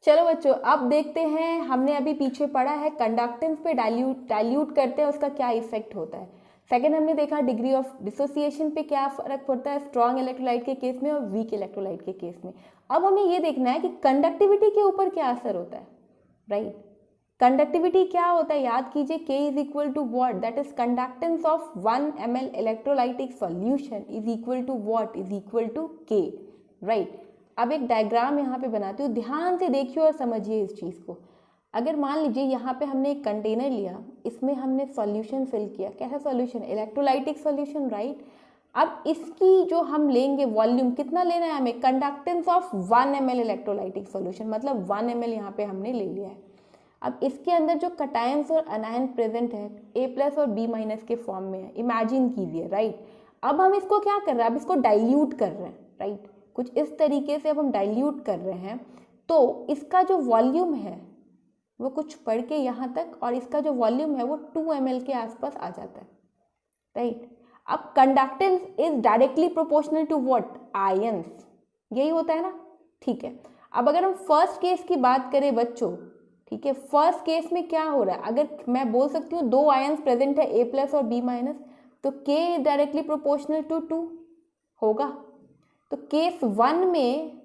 चलो बच्चों, अब देखते हैं, हमने अभी पीछे पढ़ा है कंडक्टेंस पे डाइल्यूट करते हैं उसका क्या इफेक्ट होता है। सेकंड हमने देखा डिग्री ऑफ डिसोसिएशन पे क्या फर्क पड़ता है स्ट्रॉन्ग इलेक्ट्रोलाइट के केस में और वीक इलेक्ट्रोलाइट के केस में। अब हमें ये देखना है कि कंडक्टिविटी के ऊपर क्या असर होता है, राइट। कंडक्टिविटी क्या होता है, याद कीजिए, K is equal to what, that is conductance of 1 ml electrolytic solution is equal to what, is equal to K, right. अब एक डायग्राम यहाँ पे बनाती हूँ, ध्यान से देखिए और समझिए इस चीज़ को। अगर मान लीजिए यहाँ पे हमने एक कंटेनर लिया, इसमें हमने सॉल्यूशन फिल किया, कैसा सॉल्यूशन, इलेक्ट्रोलाइटिक सॉल्यूशन, राइट। अब इसकी जो हम लेंगे वॉल्यूम कितना लेना है हमें, conductance of 1 ml electrolytic solution, मतलब 1 ml यहाँ पे हमने ले लिया है। अब इसके अंदर जो कटायंस और अनायन प्रेजेंट है A+ और B- के फॉर्म में है, इमेजिन कीजिए, राइट। अब हम इसको क्या कर रहे हैं, अब इसको डाइल्यूट कर रहे हैं, राइट। कुछ इस तरीके से अब हम डाइल्यूट कर रहे हैं, तो इसका जो वॉल्यूम है वो कुछ पढ़ के यहाँ तक, और इसका जो वॉल्यूम है वो 2 ml के आसपास आ जाता है, राइट। अब conductance is directly proportional to what, ions, यही होता है ना, ठीक है। अब अगर हम फर्स्ट केस की बात करें बच्चों, ठीक है, फर्स्ट केस में क्या हो रहा है, अगर मैं बोल सकती हूँ 2 आयंस प्रेजेंट है A+ और B-, तो K डायरेक्टली प्रोपोर्शनल टू 2 होगा। तो केस 1 में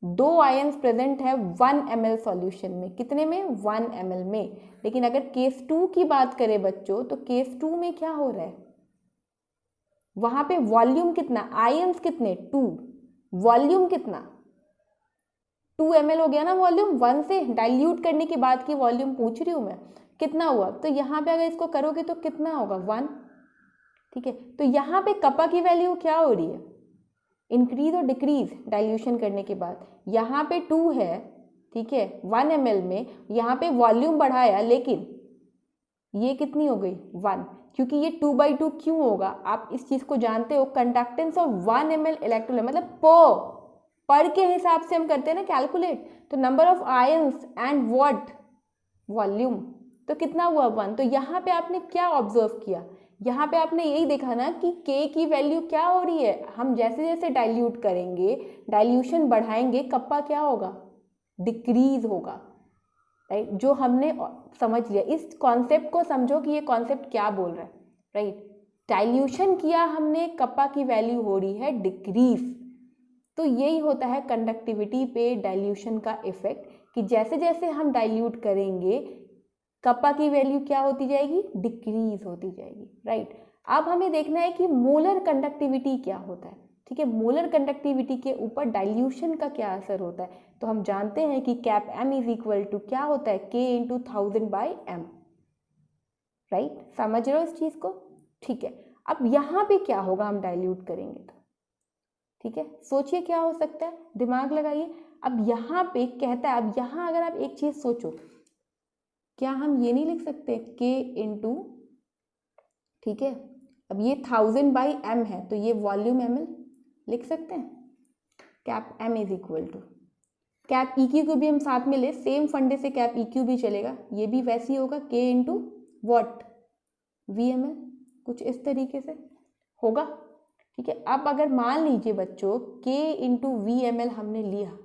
2 आयंस प्रेजेंट है 1 ml सॉल्यूशन में, कितने में, 1 ml में। लेकिन अगर केस 2 की बात करें बच्चों, तो केस 2 में क्या हो रहा है, वहां पे वॉल्यूम कितना, आयंस कितने, 2, वॉल्यूम कितना, 2 ml हो गया ना वॉल्यूम, 1 से डाइल्यूट करने के बाद की वॉल्यूम पूछ रही हूँ मैं, कितना हुआ। तो यहाँ पे अगर इसको करोगे तो कितना होगा, 1, ठीक है। तो यहाँ पे कपा की वैल्यू क्या हो रही है, इंक्रीज और डिक्रीज डाइल्यूशन करने के बाद। यहाँ पे 2 है, ठीक है, 1 ml में, यहाँ पे वॉल्यूम बढ़ाया, लेकिन ये कितनी हो गई, 1, क्योंकि ये 2/2 क्यों होगा, आप इस चीज को जानते हो, कंडक्टेंस ऑफ 1 ml इलेक्ट्रोलाइट, मतलब पर के हिसाब से हम करते हैं ना कैलकुलेट, तो number of ions and what, volume, तो कितना हुआ, 1। तो यहाँ पे आपने क्या ऑब्जर्व किया, यहाँ पे आपने यही देखा ना कि K की वैल्यू क्या हो रही है, हम जैसे जैसे डाइल्यूट करेंगे, डाइल्यूशन बढ़ाएंगे, कप्पा क्या होगा, डिक्रीज होगा, राइट। जो हमने समझ लिया, इस कॉन्सेप्ट को समझो कि ये कॉन्सेप्ट क्या बोल रहा है, राइट। डाइल्यूशन किया हमने, कप्पा की वैल्यू हो रही है डिक्रीज। तो यही होता है कंडक्टिविटी पे डाइल्यूशन का इफेक्ट, कि जैसे जैसे हम डाइल्यूट करेंगे कप्पा की वैल्यू क्या होती जाएगी, डिक्रीज होती जाएगी, राइट। अब हमें देखना है कि मोलर कंडक्टिविटी क्या होता है, ठीक है, मोलर कंडक्टिविटी के ऊपर डाइल्यूशन का क्या असर होता है। तो हम जानते हैं कि cap M is equal to क्या होता है, K × 1000/m, राइट। समझ रहे हो इस चीज को, ठीक है। अब यहाँ पे क्या होगा, हम डाइल्यूट करेंगे तो, ठीक है, सोचिए क्या हो सकता है, दिमाग लगाइए। अब यहाँ पे कहता है, अब यहाँ अगर आप एक चीज सोचो, क्या हम ये नहीं लिख सकते K × ठीक है, अब ये 1000/m है, तो ये वॉल्यूम ml लिख सकते हैं, cap M is equal to, cap EQ को भी हम साथ में ले, सेम फंडे से कैप EQ भी चलेगा, ये भी वैसे ही होगा, K × वॉट, VML, कुछ इस तरीके से होगा, ठीक है। अब अगर मान लीजिए बच्चों K × VML हमने लिया,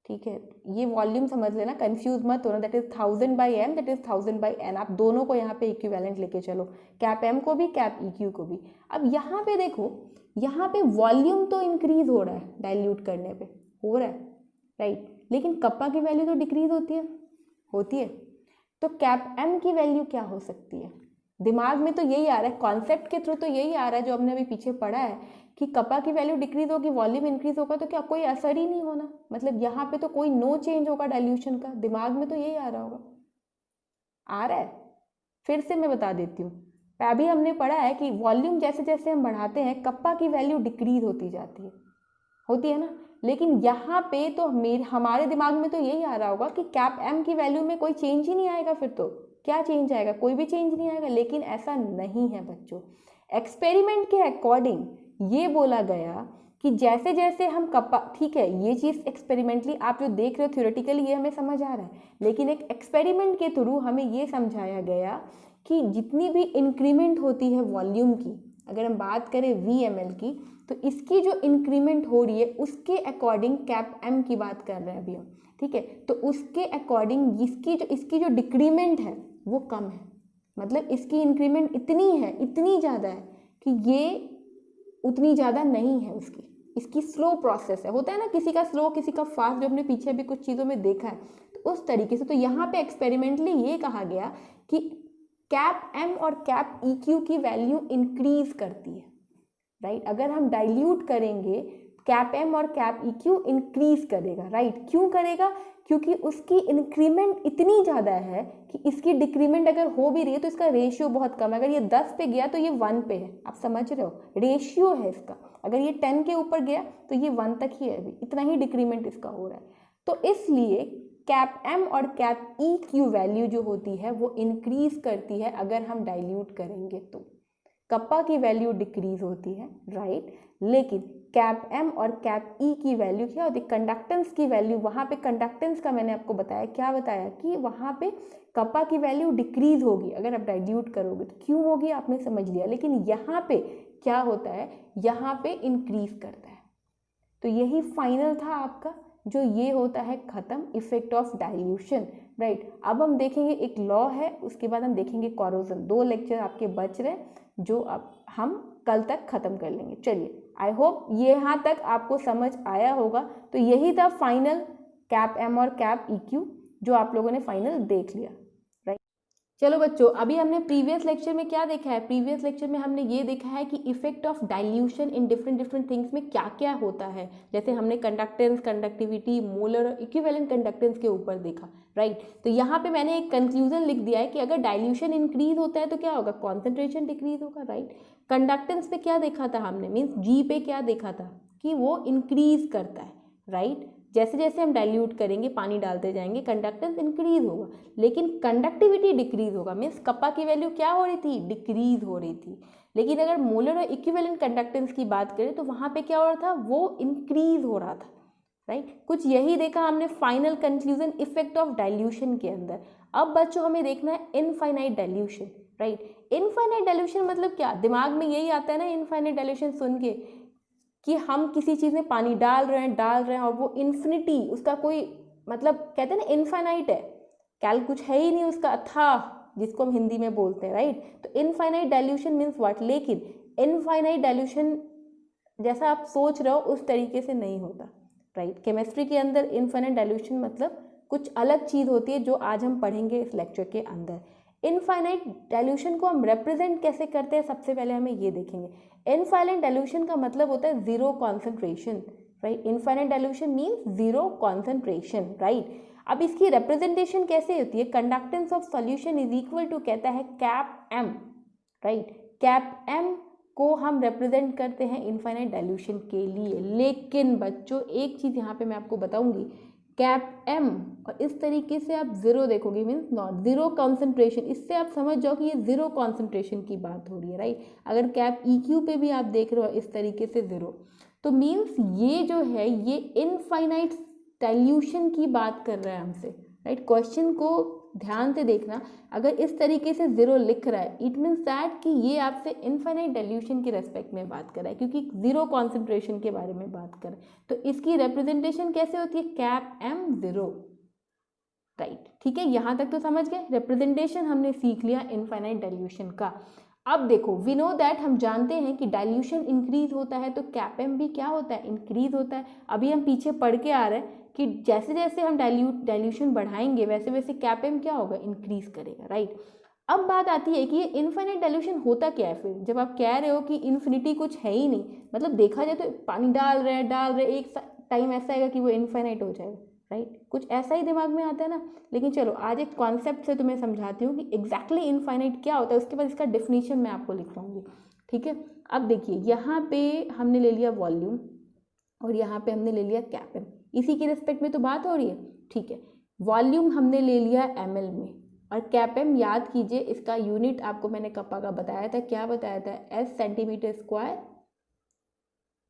ठीक है, ये वॉल्यूम समझ लेना, कंफ्यूज मत होना, that is 1000/m, that is 1000/n, आप दोनों को यहाँ पे इक्विवेलेंट लेके चलो, कैप M को भी, कैप EQ को भी। अब यहाँ पे देखो, यहाँ पे वॉल्यूम तो इंक्रीज हो रहा है, डाइल्यूट करने पे हो रहा है, राइट, लेकिन कप्पा की वैल्यू तो डिक्रीज होती है। तो कैप M की वैल्यू क्या हो सकती है, दिमाग में तो यही आ रहा है, कॉन्सेप्ट के थ्रू तो यही आ रहा है जो हमने अभी पीछे पढ़ा है, कि कप्पा की वैल्यू डिक्रीज होगी, वॉल्यूम इंक्रीज होगा, तो क्या कोई असर ही नहीं होना, मतलब यहाँ पे तो कोई नो चेंज होगा डाइल्यूशन का, दिमाग में तो यही आ रहा होगा, आ रहा है। फिर से मैं बता देती हूँ, अभी हमने पढ़ा है कि वॉल्यूम जैसे जैसे हम बढ़ाते हैं, कप्पा की वैल्यू डिक्रीज होती है ना, लेकिन यहाँ पे तो हमारे दिमाग में तो यही आ रहा होगा कि कैप M की वैल्यू में कोई चेंज ही नहीं आएगा, फिर तो क्या चेंज आएगा, कोई भी चेंज नहीं आएगा। लेकिन ऐसा नहीं है बच्चों, एक्सपेरिमेंट के अकॉर्डिंग ये बोला गया कि जैसे जैसे हम कप्पा, ठीक है, ये चीज़ एक्सपेरिमेंटली आप जो देख रहे हो थियोरेटिकली ये हमें समझ आ रहा है, लेकिन एक एक्सपेरिमेंट के थ्रू हमें ये समझाया गया कि जितनी भी इंक्रीमेंट होती है वॉल्यूम की, अगर हम बात करें VML की, तो इसकी जो इंक्रीमेंट हो रही है उसके अकॉर्डिंग कैप M की बात कर रहे हैं अभी हम, ठीक है, तो उसके अकॉर्डिंग इसकी जो डिक्रीमेंट है वो कम है, मतलब इसकी इंक्रीमेंट इतनी है, इतनी ज़्यादा है कि ये उतनी ज़्यादा नहीं है इसकी स्लो प्रोसेस है। होता है ना किसी का स्लो किसी का फास्ट, जो हमने पीछे भी कुछ चीज़ों में देखा है, तो उस तरीके से। तो यहाँ पे एक्सपेरिमेंटली ये कहा गया कि कैप एम और कैप ई क्यू की वैल्यू इंक्रीज करती है, राइट। अगर हम डाइल्यूट करेंगे कैप एम और कैप ई क्यू इंक्रीज करेगा, राइट। क्यों करेगा? क्योंकि उसकी इंक्रीमेंट इतनी ज़्यादा है कि इसकी डिक्रीमेंट अगर हो भी रही है तो इसका रेशियो बहुत कम है। अगर ये 10 पे गया तो ये 1 पे है, आप समझ रहे हो, रेशियो है इसका। अगर ये 10 के ऊपर गया तो ये 1 तक ही है, अभी इतना ही डिक्रीमेंट इसका हो रहा है। तो इसलिए कैप एम और कैप ई क्यू वैल्यू जो होती है वो इंक्रीज करती है अगर हम डाइल्यूट करेंगे तो। कप्पा की वैल्यू डिक्रीज होती है, राइट, लेकिन कैप एम और कैप ई की वैल्यू क्या होती है? कंडक्टेंस की वैल्यू। वहाँ पे कंडक्टेंस का मैंने आपको बताया, क्या बताया कि वहाँ पे कप्पा की वैल्यू डिक्रीज होगी अगर आप डाइल्यूट करोगे। तो क्यों होगी आपने समझ लिया, लेकिन यहाँ पे क्या होता है, यहाँ पे इंक्रीज करता है। तो यही फाइनल था आपका, जो ये होता है खत्म, इफेक्ट ऑफ डाइल्यूशन, राइट। अब हम देखेंगे एक लॉ है, उसके बाद हम देखेंगे कोरोजन। 2 लेक्चर आपके बच रहे जो अब हम कल तक खत्म कर लेंगे। चलिए, आई होप ये यहाँ तक आपको समझ आया होगा। तो यही था फाइनल कैप एम और कैप ई क्यू, जो आप लोगों ने फाइनल देख लिया, राइट। चलो बच्चों, अभी हमने प्रीवियस लेक्चर में क्या देखा है? प्रीवियस लेक्चर में हमने ये देखा है कि effect of dilution in different things में क्या क्या होता है। जैसे हमने कंडक्टेंस, कंडक्टिविटी, मोलर और इक्विवेलेंट कंडक्टेंस के ऊपर देखा, राइट। तो यहाँ पे मैंने एक कंक्लूजन लिख दिया है कि अगर डाइल्यूशन इंक्रीज होता है तो क्या होगा? कॉन्सेंट्रेशन डिक्रीज होगा, राइट। कंडक्टेंस पे क्या देखा था हमने, मीन्स जी पे क्या देखा था कि वो इंक्रीज करता है, राइट। जैसे जैसे हम डाइल्यूट करेंगे, पानी डालते जाएंगे, कंडक्टेंस इंक्रीज होगा, लेकिन कंडक्टिविटी डिक्रीज होगा। मीन्स कप्पा की वैल्यू क्या हो रही थी? डिक्रीज हो रही थी। लेकिन अगर मोलर और इक्विवेलेंट कंडक्टेंस की बात करें तो वहाँ पे क्या हो रहा था? वो इंक्रीज हो रहा था, राइट। कुछ यही देखा हमने final conclusion effect of dilution के अंदर। अब बच्चों हमें देखना है infinite dilution, right. Infinite dilution मतलब क्या? दिमाग में यही आता है ना इनफाइनाइट डाइल्यूशन सुन के, कि हम किसी चीज़ में पानी डाल रहे हैं और वो इन्फिनिटी, उसका कोई मतलब, कहते हैं ना इनफाइनाइट है, कुछ है ही नहीं उसका, अथाह, जिसको हम हिंदी में बोलते हैं, राइट। तो इनफाइनाइट डाइल्यूशन मीन्स व्हाट? लेकिन इनफाइनाइट डाइल्यूशन जैसा आप सोच रहे हो उस तरीके से नहीं होता, राइट। केमिस्ट्री के अंदर इनफाइनाइट डाइल्यूशन मतलब कुछ अलग चीज़ होती है, जो आज हम पढ़ेंगे इस लेक्चर के अंदर। इनफाइनाइट डाइल्यूशन को हम रिप्रेजेंट कैसे करते हैं, सबसे पहले हमें ये देखेंगे। इनफाइनाइट डाइल्यूशन का मतलब होता है zero concentration, right. Infinite dilution means zero concentration, right. अब इसकी रिप्रेजेंटेशन कैसे होती है? Conductance of solution is equal to, कहता है cap M, right. Cap M को हम रिप्रेजेंट करते हैं इनफाइनाइट डाइल्यूशन के लिए। लेकिन बच्चों एक चीज़ यहाँ पे मैं आपको बताऊंगी, कैप एम और इस तरीके से आप जीरो देखोगे, मीन्स नॉट जीरो कॉन्सेंट्रेशन, इससे आप समझ जाओ कि ये जीरो कॉन्सेंट्रेशन की बात हो रही है, राइट। अगर कैप ई क्यू पे भी आप देख रहे हो इस तरीके से जीरो, तो मीन्स ये जो है ये इनफाइनाइट डाइल्यूशन की बात कर रहा है हमसे, राइट। क्वेश्चन को ध्यान से देखना, अगर इस तरीके से जीरो लिख रहा है इट मीन्स दैट कि ये आपसे इनफाइनाइट डाइल्यूशन के रेस्पेक्ट में बात कर रहा है, क्योंकि जीरो कॉन्सेंट्रेशन के बारे में बात कर रहा है। तो इसकी रिप्रेजेंटेशन कैसे होती है? Cap M zero, right. ठीक है, यहाँ तक तो समझ गए। रिप्रेजेंटेशन हमने सीख लिया इनफाइनाइट डाइल्यूशन का। अब देखो, वी नो दैट, हम जानते हैं कि डाइल्यूशन इंक्रीज होता है तो कैप एम भी क्या होता है? इंक्रीज होता है। अभी हम पीछे पढ़ के आ रहे हैं कि जैसे जैसे हम डाइल्यूशन बढ़ाएंगे वैसे वैसे कैप एम क्या होगा? इंक्रीज करेगा, राइट। अब बात आती है कि ये इनफाइनाइट डाइल्यूशन होता क्या है फिर, जब आप कह रहे हो कि इन्फिनिटी कुछ है ही नहीं, मतलब देखा जाए तो पानी डाल रहे एक टाइम ऐसा आएगा कि वो इनफाइनाइट हो जाएगा, राइट। कुछ ऐसा ही दिमाग में आता है ना। लेकिन चलो आज एक कॉन्सेप्ट से तुम्हें समझाती हूँ कि एग्जैक्टली इनफाइनाइट क्या होता है, उसके बाद इसका डेफिनेशन मैं आपको लिखवाऊंगी, ठीक है। अब देखिए, यहाँ पे हमने ले लिया वॉल्यूम और यहाँ पे हमने ले लिया कैप एम, इसी के रिस्पेक्ट में तो बात हो रही है, ठीक है। वॉल्यूम हमने ले लिया ml में, और कैप एम याद कीजिए, इसका यूनिट आपको मैंने कप्पा का बताया था, क्या बताया था? S centimetre square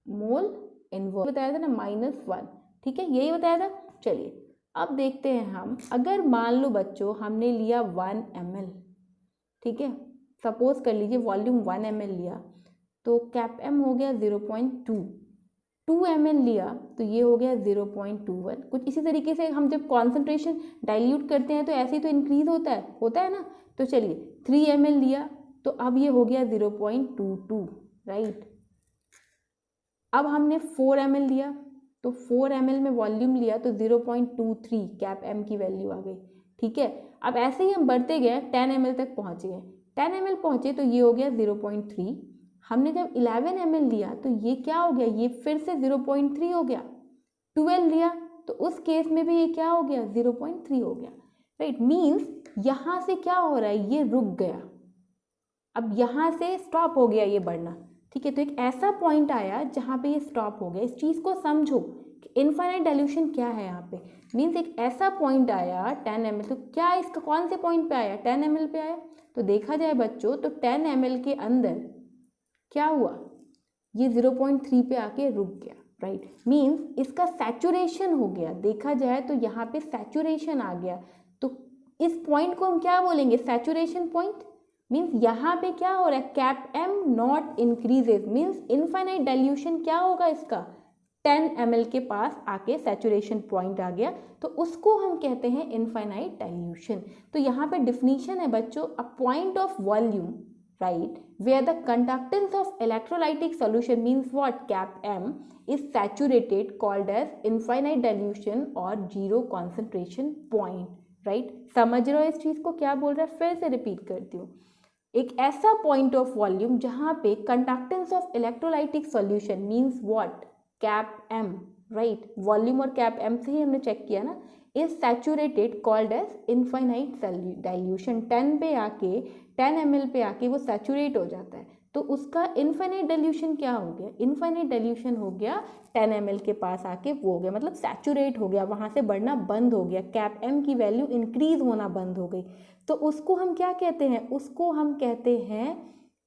mole inverse बताया था ना, -1, ठीक है, यही बताया था। चलिए अब देखते हैं हम, अगर मान लो बच्चों हमने लिया 1 ml, ठीक है, सपोज कर लीजिए वॉल्यूम 1 ml लिया, तो कैप एम हो गया 0.2, 2 ml लिया तो ये हो गया 0.21। कुछ इसी तरीके से हम जब कॉन्सेंट्रेशन डाइल्यूट करते हैं तो ऐसे ही तो इंक्रीज होता है ना। तो चलिए 3 ml लिया तो अब ये हो गया 0.22, राइट। अब हमने 4 ml लिया तो 4 ml में वॉल्यूम लिया तो 0.23 कैप एम की वैल्यू आ गई, ठीक है। अब ऐसे ही हम बढ़ते गए 10 ml तक पहुँच गए, 10 ml पहुँचे तो ये हो गया 0.3। हमने जब 11 ml लिया तो ये क्या हो गया, ये फिर से 0.3 हो गया। 12 लिया तो उस केस में भी ये क्या हो गया, 0.3 हो गया, राइट। मीन्स यहाँ से क्या हो रहा है, ये रुक गया, अब यहाँ से स्टॉप हो गया ये बढ़ना, ठीक है। तो एक ऐसा पॉइंट आया जहाँ पे ये स्टॉप हो गया। इस चीज़ को समझो कि इनफाइनाइट डाइल्यूशन क्या है यहाँ पे। मीन्स एक ऐसा पॉइंट आया 10 ml, तो क्या इसका कौन से पॉइंट पे आया, 10 ml पे आया। तो देखा जाए बच्चों तो 10 ml के अंदर क्या हुआ, ये 0.3 पे आके रुक गया, राइट। मीन्स इसका सैचुरेशन हो गया, देखा जाए तो यहाँ पे सैचुरेशन आ गया। तो इस पॉइंट को हम क्या बोलेंगे, सैचुरेशन पॉइंट। मीन्स यहाँ पे क्या हो रहा है, cap M not increases. Means infinite dilution क्या होगा इसका, 10 ml के पास आके सैचुरेशन पॉइंट आ गया, तो उसको हम कहते हैं इनफाइनाइट डाइल्यूशन। तो यहाँ पे डिफिनीशन है बच्चों, a point of volume, right, where the conductance of electrolytic solution means what, cap m is saturated, called as infinite dilution or zero concentration point, right। समझ रहे हो इस चीज को क्या बोल रहा है, फिर से रिपीट करती हूँ। एक ऐसा पॉइंट ऑफ वॉल्यूम जहाँ पे conductance of electrolytic solution means what, cap M, right. Volume और कैप एम से ही हमने चेक किया ना, is saturated, called as infinite dilution. 10 ml पे आके वो सैचुरेट हो जाता है, तो उसका इनफाइनाइट डाइल्यूशन क्या हो गया, इनफाइनाइट डाइल्यूशन हो गया 10 ml के पास आके वो हो गया, मतलब सैचुरेट हो गया, वहाँ से बढ़ना बंद हो गया, कैप एम की वैल्यू इंक्रीज होना बंद हो गई। तो उसको हम क्या कहते हैं, उसको हम कहते हैं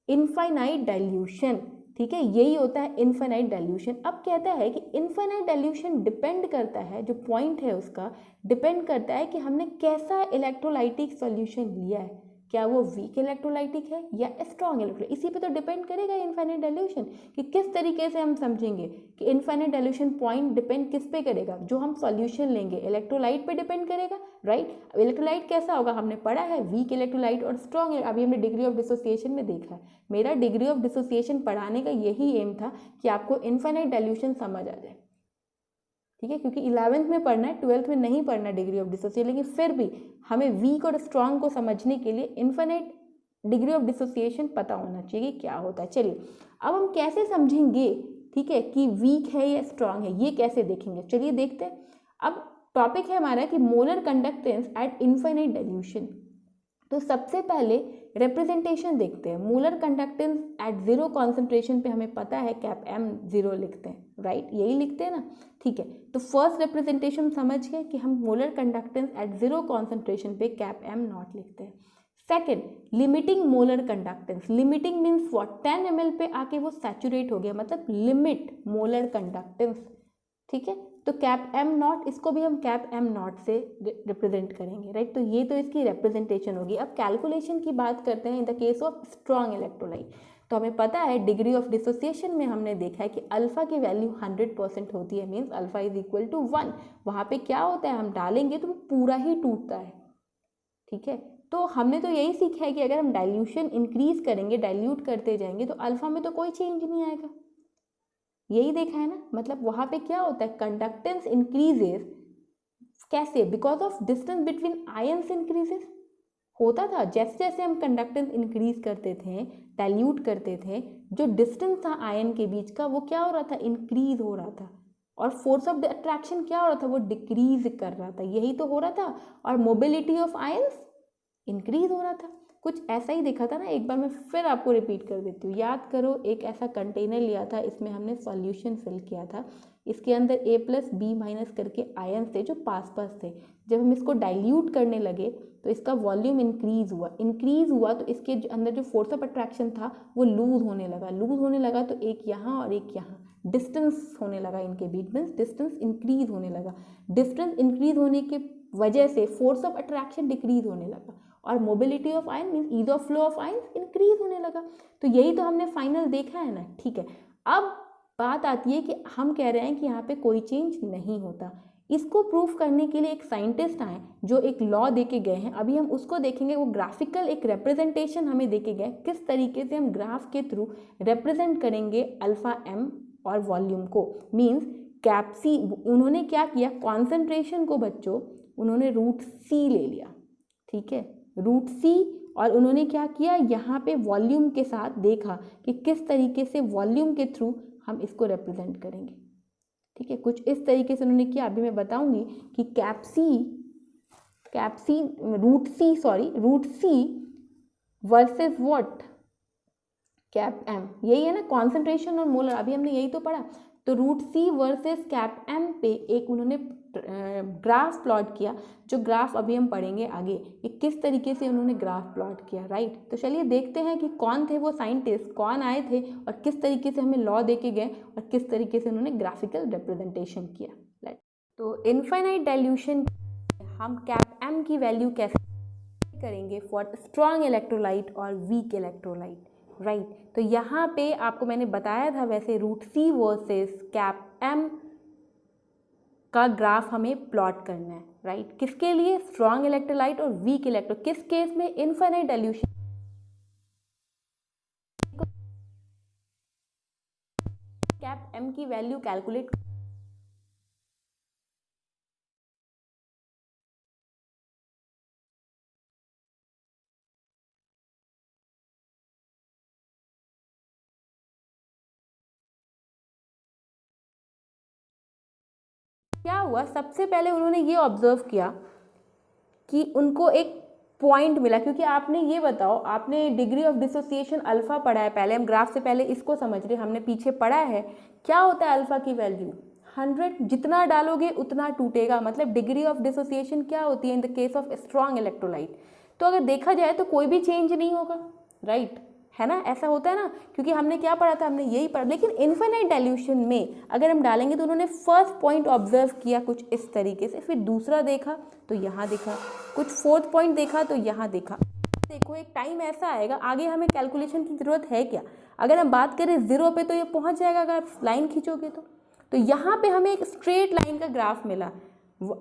इनफाइनाइट डाइल्यूशन, ठीक है। यही होता है इनफाइनाइट डाइल्यूशन। अब कहता है कि इनफाइनाइट डाइल्यूशन डिपेंड करता है, जो पॉइंट है उसका डिपेंड करता है कि हमने कैसा इलेक्ट्रोलाइटिक सॉल्यूशन लिया है, क्या वो वीक इलेक्ट्रोलाइटिक है या स्ट्रॉन्ग इलेक्ट्रोलाइटिक। इसी पे तो डिपेंड करेगा इनफाइनाइट डाइल्यूशन, कि किस तरीके से हम समझेंगे कि इनफाइनाइट डाइल्यूशन पॉइंट डिपेंड किस पे करेगा, जो हम सॉल्यूशन लेंगे इलेक्ट्रोलाइट पे डिपेंड करेगा, राइट। इलेक्ट्रोलाइट कैसा होगा हमने पढ़ा है, वीक इलेक्ट्रोलाइट और स्ट्रॉन्ग। अभी हमने डिग्री ऑफ डिसोसिएशन में देखा है, मेरा डिग्री ऑफ डिसोसिएशन पढ़ाने का यही एम था कि आपको इनफाइनाइट डाइल्यूशन समझ आ जाए, ठीक है। क्योंकि 11th में पढ़ना है, 12th में नहीं पढ़ना डिग्री ऑफ डिसोसिएशन, लेकिन फिर भी हमें वीक और स्ट्रॉन्ग को समझने के लिए इनफाइनाइट डिग्री ऑफ डिसोसिएशन पता होना चाहिए क्या होता है। चलिए अब हम कैसे समझेंगे, ठीक है, कि वीक है या स्ट्रॉन्ग है, ये कैसे देखेंगे, चलिए देखते हैं। अब टॉपिक है हमारा कि molar conductance at infinite dilution. तो सबसे पहले रिप्रेजेंटेशन देखते हैं। Molar conductance at zero concentration पे हमें पता है कैप एम 0 लिखते हैं, राइट, यही लिखते हैं ना, ठीक है। तो फर्स्ट रिप्रेजेंटेशन समझ गए कि हम molar conductance at zero concentration पे कैप एम नॉट लिखते हैं। Second, limiting molar conductance. Limiting means what, 10 ml पे आके वो सैचुरेट हो गया, मतलब लिमिट मोलर कंडक्टेंस, ठीक है। तो कैप एम नॉट, इसको भी हम कैप एम नॉट से रिप्रेजेंट करेंगे, राइट। तो ये तो इसकी रिप्रेजेंटेशन होगी। अब कैलकुलेशन की बात करते हैं in the case of strong electrolyte. तो हमें पता है डिग्री ऑफ डिसोसिएशन में हमने देखा है कि अल्फा की वैल्यू 100% होती है, means alpha is equal to 1। वहाँ पे क्या होता है, हम डालेंगे तो वो पूरा ही टूटता है, ठीक है। तो हमने तो यही सीखा है कि अगर हम डाइल्यूशन इंक्रीज करेंगे, डाइल्यूट करते जाएंगे, तो अल्फा में तो कोई चेंज नहीं आएगा, यही देखा है ना। मतलब वहाँ पे क्या होता है, कंडक्टेंस इंक्रीजेस, कैसे, because of distance between ions increases. होता था जैसे जैसे हम कंडक्टेंस इंक्रीज करते थे, डाइल्यूट करते थे, जो डिस्टेंस था आयन के बीच का वो क्या हो रहा था, इंक्रीज हो रहा था, और फोर्स ऑफ द अट्रैक्शन क्या हो रहा था, वो डिक्रीज कर रहा था, यही तो हो रहा था। और मोबिलिटी ऑफ आयंस इंक्रीज हो रहा था। कुछ ऐसा ही देखा था ना, एक बार मैं फिर आपको रिपीट कर देती हूँ, याद करो। एक ऐसा कंटेनर लिया था, इसमें हमने सॉल्यूशन फिल किया था, इसके अंदर A+B- करके आयंस थे जो पास पास थे। जब हम इसको डाइल्यूट करने लगे तो इसका वॉल्यूम इंक्रीज हुआ तो इसके अंदर जो फोर्स ऑफ अट्रैक्शन था वो लूज होने लगा तो एक यहाँ और एक यहाँ डिस्टेंस होने लगा इनके बीच में, डिस्टेंस इंक्रीज होने लगा। डिस्टेंस इंक्रीज होने के वजह से फोर्स ऑफ अट्रैक्शन डिक्रीज होने लगा, और mobility of ion means ease of flow of ion increase होने लगा। तो यही तो हमने फाइनल देखा है ना, ठीक है। अब बात आती है कि हम कह रहे हैं कि यहाँ पे कोई चेंज नहीं होता। इसको प्रूफ करने के लिए एक साइंटिस्ट आए जो एक लॉ दे के गए हैं, अभी हम उसको देखेंगे। वो ग्राफिकल एक रिप्रेजेंटेशन हमें दे के गए, किस तरीके से हम ग्राफ के थ्रू रिप्रेजेंट करेंगे अल्फा एम और वॉल्यूम को। मीन्स कैप सी, उन्होंने क्या किया, कॉन्सेंट्रेशन को बच्चों उन्होंने रूट सी ले लिया, ठीक है, रूट सी, और उन्होंने क्या किया, यहाँ पे वॉल्यूम के साथ देखा कि किस तरीके से वॉल्यूम के थ्रू हम इसको रिप्रेजेंट करेंगे, ठीक है। कुछ इस तरीके से उन्होंने किया। अभी मैं बताऊंगी कि root C versus what, cap M, यही है ना कॉन्सेंट्रेशन और मोलर, अभी हमने यही तो पढ़ा। तो root C versus cap M पे एक उन्होंने ग्राफ प्लॉट किया, जो ग्राफ अभी हम पढ़ेंगे आगे, कि किस तरीके से उन्होंने ग्राफ प्लॉट किया, राइट। तो चलिए देखते हैं कि कौन थे वो साइंटिस्ट, कौन आए थे और किस तरीके से हमें लॉ दे के गए और किस तरीके से उन्होंने ग्राफिकल रिप्रेजेंटेशन किया, राइट। तो इनफाइनाइट डाइल्यूशन हम कैप एम की वैल्यू कैसे करेंगे फॉर स्ट्रॉन्ग इलेक्ट्रोलाइट और वीक इलेक्ट्रोलाइट, राइट। तो यहाँ पे आपको मैंने बताया था वैसे root C versus cap M का ग्राफ हमें प्लॉट करना है, राइट। किसके लिए, स्ट्रॉन्ग इलेक्ट्रोलाइट और वीक इलेक्ट्रो, किस केस में, इनफाइनाइट डाइल्यूशन, कैप एम की वैल्यू कैलकुलेट, क्या हुआ, सबसे पहले उन्होंने ये ऑब्जर्व किया कि उनको एक पॉइंट मिला, क्योंकि आपने ये बताओ, आपने डिग्री ऑफ डिसोसिएशन अल्फा पढ़ा है, पहले हम ग्राफ से पहले इसको समझ रहे, हमने पीछे पढ़ा है क्या होता है अल्फा की वैल्यू 100, जितना डालोगे उतना टूटेगा, मतलब डिग्री ऑफ डिसोसिएशन क्या होती है in the case of strong electrolyte. तो अगर देखा जाए तो कोई भी चेंज नहीं होगा, राइट, है ना, ऐसा होता है ना, क्योंकि हमने क्या पढ़ा था, हमने यही पढ़ा। लेकिन इनफाइनाइट डाइल्यूशन में अगर हम डालेंगे तो उन्होंने फर्स्ट पॉइंट ऑब्जर्व किया कुछ इस तरीके से, फिर दूसरा देखा तो यहाँ देखा, कुछ फोर्थ पॉइंट देखा तो यहाँ देखा। देखो एक टाइम ऐसा आएगा, आगे हमें कैलकुलेशन की ज़रूरत है क्या, अगर हम बात करें जीरो पे तो ये पहुँच जाएगा अगर आप लाइन खींचोगे तो यहाँ पे हमें एक स्ट्रेट लाइन का ग्राफ मिला।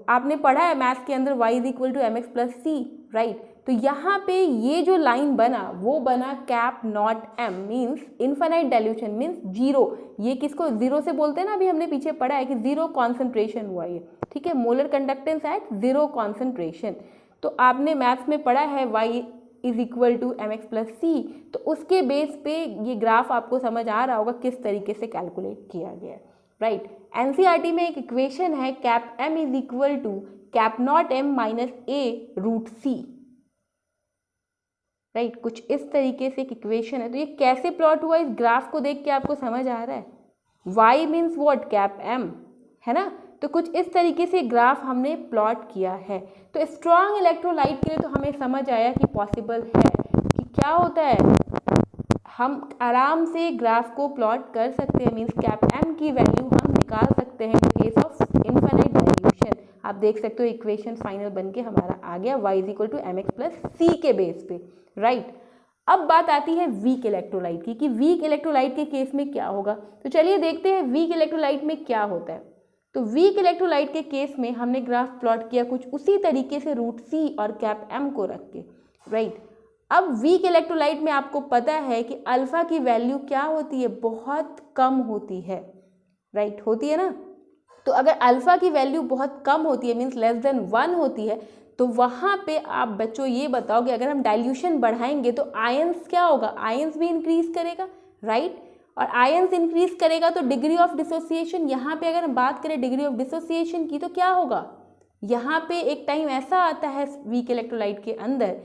आपने पढ़ा है मैथ्स के अंदर y is equal to M X plus C, right. तो यहाँ पे ये जो लाइन बना वो बना cap not M, means infinite dilution means zero. ये किसको जीरो से बोलते हैं ना, अभी हमने पीछे पढ़ा है कि जीरो कॉन्सेंट्रेशन हुआ ये, ठीक है, molar conductance at zero concentration. तो आपने मैथ्स में पढ़ा है y is equal to M X plus C, तो उसके बेस पे ये ग्राफ आपको समझ आ रहा होगा किस तरीके से कैलकुलेट किया गया है, राइट। एनसीईआरटी में एक इक्वेशन है cap M is equal to cap not M minus A root C, right, कुछ इस तरीके से एक इक्वेशन है। तो ये कैसे प्लॉट हुआ, इस ग्राफ को देख के आपको समझ आ रहा है, y means what, cap m, है ना। तो कुछ इस तरीके से ग्राफ हमने प्लॉट किया है। तो स्ट्रॉन्ग इलेक्ट्रोलाइट के लिए तो हमें समझ आया कि पॉसिबल है कि क्या होता है, हम आराम से ग्राफ को प्लॉट कर सकते हैं, मीन्स कैप m की वैल्यू हम निकाल सकते हैं in case of infinite dilution. आप देख सकते हो इक्वेशन फाइनल बन के हमारा आ गया y is equal to M X plus C के बेस पे, राइट। अब बात आती है वीक इलेक्ट्रोलाइट की, कि वीक इलेक्ट्रोलाइट के केस में क्या होगा। तो चलिए देखते हैं वीक इलेक्ट्रोलाइट में क्या होता है। तो वीक इलेक्ट्रोलाइट के केस में हमने ग्राफ प्लॉट किया कुछ उसी तरीके से रूट सी और कैप एम को रख के, राइट। अब वीक इलेक्ट्रोलाइट में आपको पता है कि अल्फा की वैल्यू क्या होती है, बहुत कम होती है, राइट, होती है ना। तो अगर अल्फा की वैल्यू बहुत कम होती है, मीन्स लेस देन 1 होती है, तो वहाँ पे आप बच्चों ये बताओ कि अगर हम डाइल्यूशन बढ़ाएंगे तो आयंस क्या होगा, आयंस भी इंक्रीज करेगा, राइट। और आयंस इंक्रीज करेगा तो डिग्री ऑफ डिसोसिएशन, यहाँ पे अगर हम बात करें डिग्री ऑफ डिसोसिएशन की, तो क्या होगा, यहाँ पे एक टाइम ऐसा आता है वीक इलेक्ट्रोलाइट के अंदर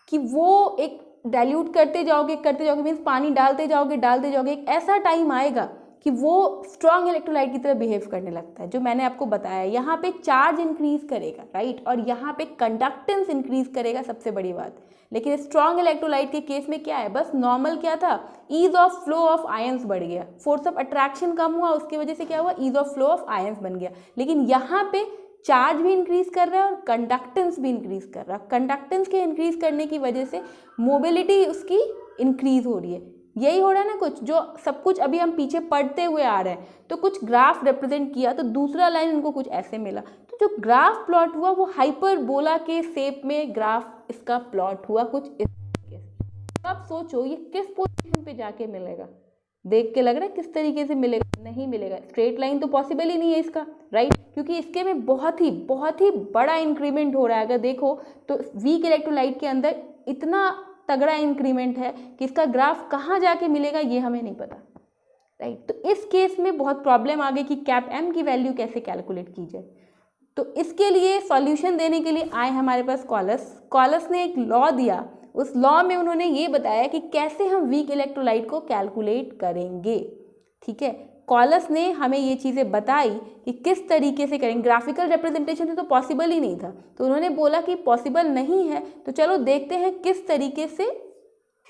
कि वो एक डाइल्यूट करते जाओगे मीन्स पानी डालते जाओगे, एक ऐसा टाइम आएगा कि वो स्ट्रॉन्ग इलेक्ट्रोलाइट की तरह बिहेव करने लगता है, जो मैंने आपको बताया। यहाँ पे चार्ज इंक्रीज करेगा, राइट, और यहाँ पे कंडक्टेंस इंक्रीज करेगा, सबसे बड़ी बात। लेकिन स्ट्रॉन्ग इलेक्ट्रोलाइट के केस में क्या है, बस नॉर्मल क्या था, ease of flow of ions बढ़ गया, फोर्स ऑफ अट्रैक्शन कम हुआ, उसकी वजह से क्या हुआ, ease of flow of ions बन गया। लेकिन यहाँ पे चार्ज भी इंक्रीज कर रहा है और कंडक्टेंस भी इंक्रीज कर रहा है। कंडक्टेंस के इंक्रीज करने की वजह से मोबिलिटी उसकी इंक्रीज हो रही है, यही हो रहा है ना कुछ, जो सब कुछ अभी हम पीछे पढ़ते हुए आ रहे हैं। तो कुछ ग्राफ रिप्रेजेंट किया तो दूसरा लाइन उनको कुछ ऐसे मिला, तो जो ग्राफ प्लॉट हुआ वो हाइपरबोला के शेप में ग्राफ इसका प्लॉट हुआ कुछ इस तरीके से। तो आप सोचो ये किस पोजीशन पे जाके मिलेगा, देख के लग रहा है किस तरीके से मिलेगा, नहीं मिलेगा, स्ट्रेट लाइन तो पॉसिबल ही नहीं है इसका, राइट, क्योंकि इसके में बहुत ही बड़ा इंक्रीमेंट हो रहा है। अगर देखो तो वीक इलेक्ट्रोलाइट के अंदर इतना तगड़ा इंक्रीमेंट है कि इसका ग्राफ कहाँ जाके मिलेगा ये हमें नहीं पता, राइट। तो इस केस में बहुत प्रॉब्लम आ गई कि कैप एम की वैल्यू कैसे कैलकुलेट की जाए। तो इसके लिए सॉल्यूशन देने के लिए आए हमारे पास कॉलस ने एक लॉ दिया। उस लॉ में उन्होंने ये बताया कि कैसे हम वीक इलेक्ट्रोलाइट को कैलकुलेट करेंगे, ठीक है। कॉलस ने हमें ये चीज़ें बताई कि किस तरीके से करेंगे। ग्राफिकल रिप्रेजेंटेशन से तो पॉसिबल ही नहीं था, तो उन्होंने बोला कि पॉसिबल नहीं है, तो चलो देखते हैं किस तरीके से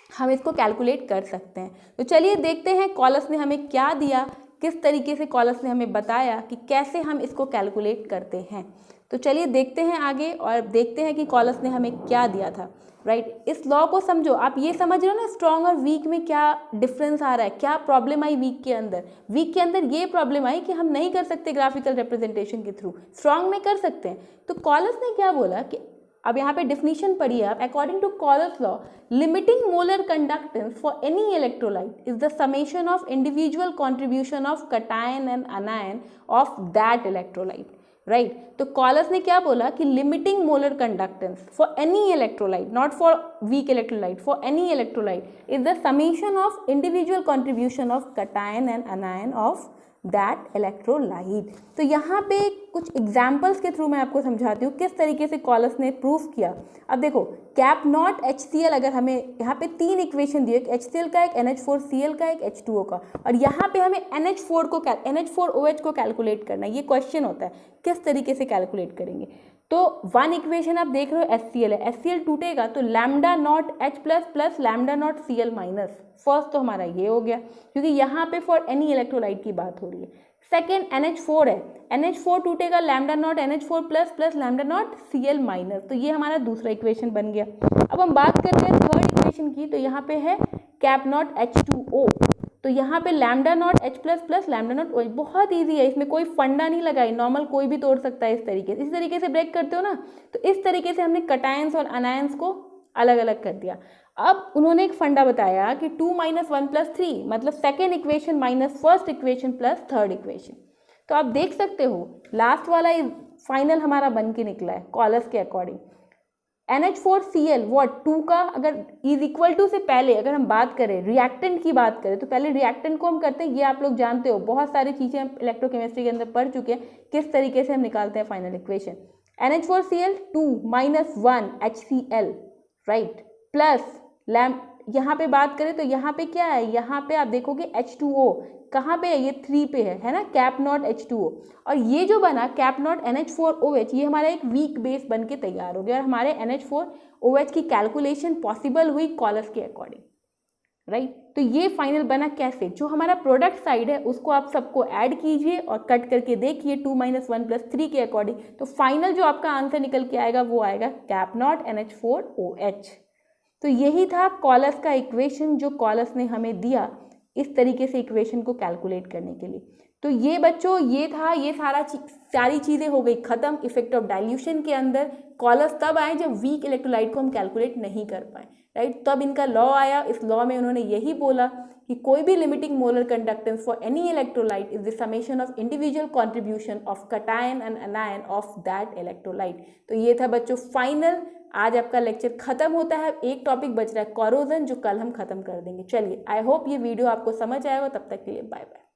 हम इसको कैलकुलेट कर सकते हैं। तो चलिए देखते हैं कॉलस ने हमें क्या दिया, किस तरीके से कॉलस ने हमें बताया कि कैसे हम इसको कैलकुलेट करते हैं। तो चलिए देखते हैं आगे और देखते हैं कि कॉलस ने हमें क्या दिया था, राइट। इस लॉ को समझो, आप ये समझ रहे हो ना स्ट्रॉन्ग और वीक में क्या डिफरेंस आ रहा है, क्या प्रॉब्लम आई वीक के अंदर। वीक के अंदर ये प्रॉब्लम आई कि हम नहीं कर सकते ग्राफिकल रिप्रेजेंटेशन के थ्रू, स्ट्रॉन्ग में कर सकते हैं। तो कॉलस ने क्या बोला कि अब यहाँ पे डिफिनीशन पढ़िए आप, according to Kohlrausch law limiting molar conductance for any electrolyte is the summation of individual contribution of cation and anion of that electrolyte, right. तो कॉलस ने क्या बोला कि limiting molar conductance for any electrolyte, not for weak electrolyte, for any electrolyte is the summation of individual contribution of cation and anion of that electrolyte. तो यहाँ पे कुछ examples के थ्रू मैं आपको समझाती हूँ किस तरीके से कॉलस ने प्रूफ किया। अब देखो कैप नॉट HCl, अगर हमें यहाँ पे 3 इक्वेशन दिए, एक HCl का, एक NH4Cl का, एक H2O का, और यहाँ पे हमें NH4OH को कैलकुलेट करना है। ये क्वेश्चन होता है किस तरीके से कैलकुलेट करेंगे। तो 1 इक्वेशन आप देख रहे हो HCl है, HCl टूटेगा तो lambda naught H plus lambda naught Cl minus, first तो हमारा ये हो गया क्योंकि यहाँ पे फॉर एनी इलेक्ट्रोलाइट की बात हो रही है। सेकेंड NH4 है, NH4 टूटेगा lambda naught NH4 plus lambda naught Cl minus, तो ये हमारा दूसरा इक्वेशन बन गया। अब हम बात करते हैं थर्ड इक्वेशन की, तो यहाँ पे है कैप नॉट H2O, तो यहाँ पे lambda naught H plus lambda naught OH, बहुत ईजी है, इसमें कोई फंडा नहीं लगाई, नॉर्मल कोई भी तोड़ सकता है इस तरीके से ब्रेक करते हो ना। तो इस तरीके से हमने कटायंस और अनायंस को अलग अलग कर दिया। अब उन्होंने एक फंडा बताया कि 2 - 1 + 3 मतलब second equation minus first equation plus third equation. तो आप देख सकते हो लास्ट वाला फाइनल हमारा बन के निकला है कॉलस के अकॉर्डिंग। NH4Cl व्हाट 2 का अगर इज इक्वल टू से पहले अगर हम बात करें रिएक्टेंट की बात करें, तो पहले रिएक्टेंट को हम करते हैं, ये आप लोग जानते हो, बहुत सारी चीज़ें हम इलेक्ट्रोकेमिस्ट्री के अंदर पढ़ चुके हैं किस तरीके से हम निकालते हैं final equation. NH4Cl 2 - 1 HCl, right, plus यहाँ पे बात करें तो यहाँ पे क्या है, यहाँ पे आप देखोगे H2O कहाँ पे है, ये 3 पे है ना, कैप नॉट H2O, और ये जो बना कैप नॉट NH4OH ये हमारा एक वीक बेस बन के तैयार हो गया और हमारे NH4OH की कैलकुलेशन पॉसिबल हुई कॉलस के अकॉर्डिंग, राइट। तो ये फाइनल बना कैसे, जो हमारा प्रोडक्ट साइड है उसको आप सबको ऐड कीजिए और कट करके देखिए 2 - 1 + 3 के अकॉर्डिंग, तो फाइनल जो आपका आंसर निकल के आएगा वो आएगा कैप नॉट NH4OH। तो यही था कॉलस का इक्वेशन जो कॉलस ने हमें दिया इस तरीके से इक्वेशन को कैलकुलेट करने के लिए। तो ये बच्चों ये था, ये सारी चीज़ें हो गई ख़त्म इफेक्ट ऑफ डाइल्यूशन के अंदर। कॉलस तब आए जब वीक इलेक्ट्रोलाइट को हम कैलकुलेट नहीं कर पाए, राइट, तब इनका लॉ आया। इस लॉ में उन्होंने यही बोला कि कोई भी limiting molar conductance for any electrolyte is the summation of individual contribution of cation and anion of that electrolyte. तो ये था बच्चों फाइनल, आज आपका लेक्चर खत्म होता है, एक टॉपिक बच रहा है कोरोजन जो कल हम खत्म कर देंगे। चलिए आई होप ये वीडियो आपको समझ आएगा, तब तक के लिए बाय बाय।